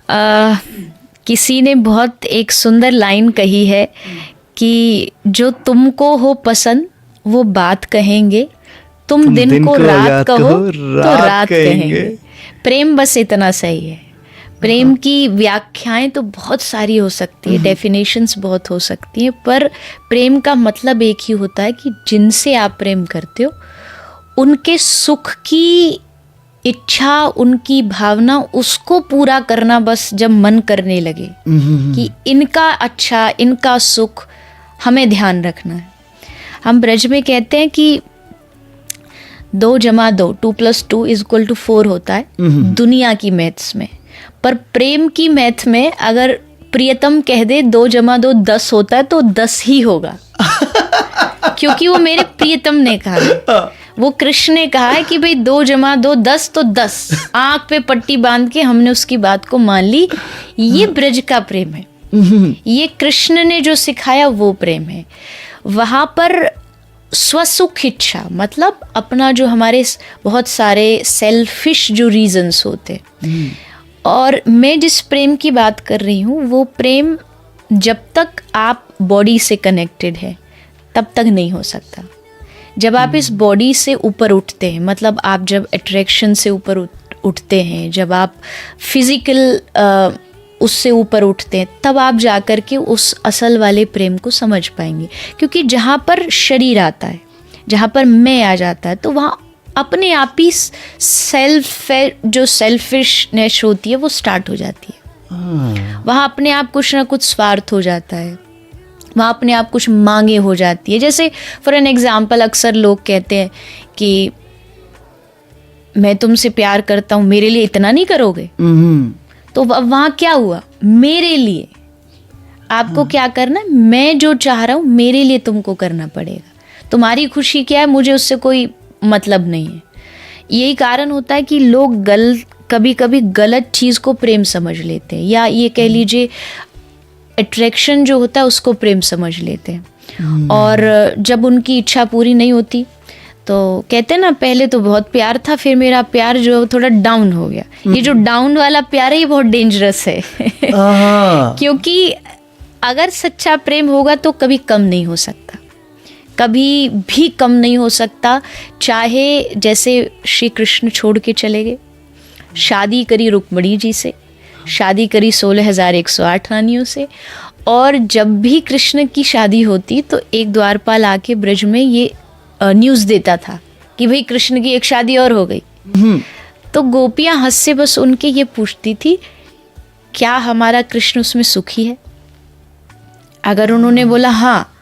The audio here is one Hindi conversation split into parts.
किसी ने बहुत एक सुंदर लाइन कही है कि जो तुमको हो पसंद वो बात कहेंगे, तुम दिन को रात कहो तो रात कहेंगे। प्रेम बस इतना सही है। प्रेम की व्याख्याएं तो बहुत सारी हो सकती है, डेफिनेशंस बहुत हो सकती हैं, पर प्रेम का मतलब एक ही होता है कि जिनसे आप प्रेम करते हो उनके सुख की इच्छा, उनकी भावना, उसको पूरा करना बस जब मन करने लगे कि इनका अच्छा, इनका सुख हमें ध्यान रखना है। हम ब्रज में कहते हैं कि 2 + 2 2 + 2 = 4 होता है दुनिया की मैथ्स में, पर प्रेम की मैथ में अगर प्रियतम कह दे 2 + 2 10 होता है तो 10 ही होगा क्योंकि वो मेरे प्रियतम ने कहा है, वो कृष्ण ने कहा है कि भाई 2 + 2 10 तो 10, आंख पे पट्टी बांध के हमने उसकी बात को मान ली। ये ब्रज का प्रेम है, ये कृष्ण ने जो सिखाया वो प्रेम है। वहाँ पर स्वसुख इच्छा मतलब अपना जो हमारे बहुत सारे सेल्फिश जो रीजंस होते, और मैं जिस प्रेम की बात कर रही हूँ वो प्रेम जब तक आप बॉडी से कनेक्टेड है तब तक नहीं हो सकता। जब आप इस बॉडी से ऊपर उठते हैं, मतलब आप जब अट्रैक्शन से ऊपर उठते हैं, जब आप फिजिकल उससे ऊपर उठते हैं, तब आप जाकर के उस असल वाले प्रेम को समझ पाएंगे। क्योंकि जहाँ पर शरीर आता है, जहाँ पर मैं आ जाता है, तो वहाँ अपने आप ही जो सेल्फिशनेस होती है वो स्टार्ट हो जाती है। वहाँ अपने आप कुछ ना कुछ स्वार्थ हो जाता है, वहाँ अपने आप कुछ मांगे हो जाती है। जैसे फॉर एन एग्जाम्पल अक्सर लोग कहते हैं कि मैं तुमसे प्यार करता हूँ, मेरे लिए इतना नहीं करोगे? तो अब वहाँ क्या हुआ? मेरे लिए आपको क्या करना है, मैं जो चाह रहा हूँ मेरे लिए तुमको करना पड़ेगा। तुम्हारी खुशी क्या है, मुझे उससे कोई मतलब नहीं है। यही कारण होता है कि लोग कभी कभी गलत चीज़ को प्रेम समझ लेते हैं, या ये कह लीजिए अट्रैक्शन जो होता है उसको प्रेम समझ लेते हैं। और जब उनकी इच्छा पूरी नहीं होती तो कहते हैं ना, पहले तो बहुत प्यार था, फिर मेरा प्यार जो थोड़ा डाउन हो गया। ये जो डाउन वाला प्यार है ये बहुत डेंजरस है क्योंकि अगर सच्चा प्रेम होगा तो कभी कम नहीं हो सकता, कभी भी कम नहीं हो सकता। चाहे जैसे श्री कृष्ण छोड़ के चले गए, शादी करी रुक्मिणी जी से, शादी करी 16,108 रानियों से, और जब भी कृष्ण की शादी होती तो एक द्वारपाल आके ब्रज में ये न्यूज़ देता था कि भाई कृष्ण की एक शादी और हो गई। तो गोपियाँ हंस से बस उनके ये पूछती थी, क्या हमारा कृष्ण उसमें सुखी है? अगर उन्होंने बोला हाँ,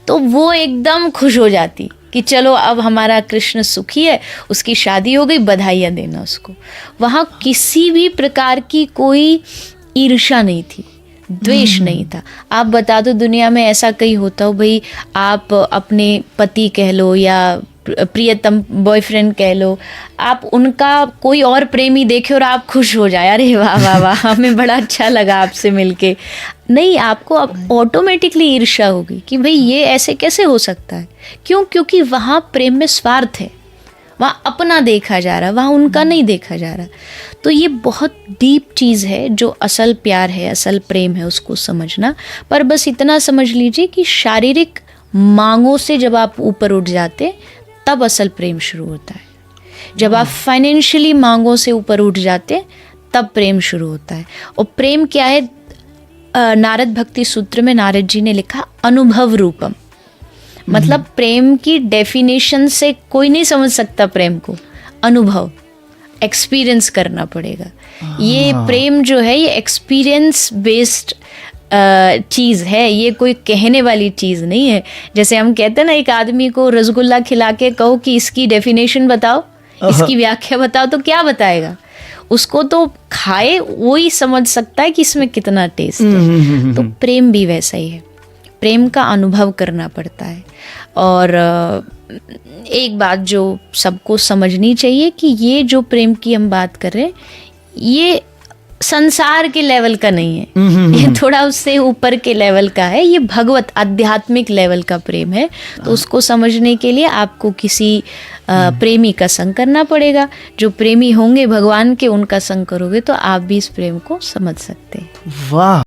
तो वो एकदम खुश हो जाती कि चलो अब हमारा कृष्ण सुखी है, उसकी शादी हो गई, बधाइयाँ देना उसको। वहाँ किसी भी प्रकार की कोई ईर्ष्या नहीं थी, द्वेष नहीं था। आप बता दो दुनिया में ऐसा कहीं होता हो भाई, आप अपने पति कह लो या प्रियतम बॉयफ्रेंड कह लो, आप उनका कोई और प्रेमी देखे और आप खुश हो जाए, अरे वाह वाह वाह हमें बड़ा अच्छा लगा आपसे मिलके? नहीं, आपको अब ऑटोमेटिकली ईर्ष्या होगी कि भाई ये ऐसे कैसे हो सकता है। क्यों? क्योंकि वहाँ प्रेम में स्वार्थ है, वहाँ अपना देखा जा रहा है, वहाँ उनका नहीं देखा जा रहा। तो ये बहुत डीप चीज़ है, जो असल प्यार है, असल प्रेम है, उसको समझना। पर बस इतना समझ लीजिए कि शारीरिक मांगों से जब आप ऊपर उठ जाते तब असल प्रेम शुरू होता है। जब आप फाइनेंशियली मांगों से ऊपर उठ जाते तब प्रेम शुरू होता है। और प्रेम क्या है? नारद भक्ति सूत्र में नारद जी ने लिखा अनुभव रूपम, मतलब प्रेम की डेफिनेशन से कोई नहीं समझ सकता प्रेम को, अनुभव, एक्सपीरियंस करना पड़ेगा। ये प्रेम जो है ये एक्सपीरियंस बेस्ड चीज़ है, ये कोई कहने वाली चीज़ नहीं है। जैसे हम कहते हैं ना, एक आदमी को रसगुल्ला खिला के कहो कि इसकी डेफिनेशन बताओ, इसकी व्याख्या बताओ, तो क्या बताएगा? उसको तो खाए वो ही समझ सकता है कि इसमें कितना टेस्ट है। तो प्रेम भी वैसा ही है, प्रेम का अनुभव करना पड़ता है। और एक बात जो सबको समझनी चाहिए कि ये जो प्रेम की हम बात कर रहे हैं ये संसार के लेवल का नहीं है, ये थोड़ा उससे ऊपर के लेवल का है, ये भगवत आध्यात्मिक लेवल का प्रेम है। तो उसको समझने के लिए आपको किसी प्रेमी का संग करना पड़ेगा। जो प्रेमी होंगे भगवान के, उनका संग करोगे तो आप भी इस प्रेम को समझ सकते हैं। वाह।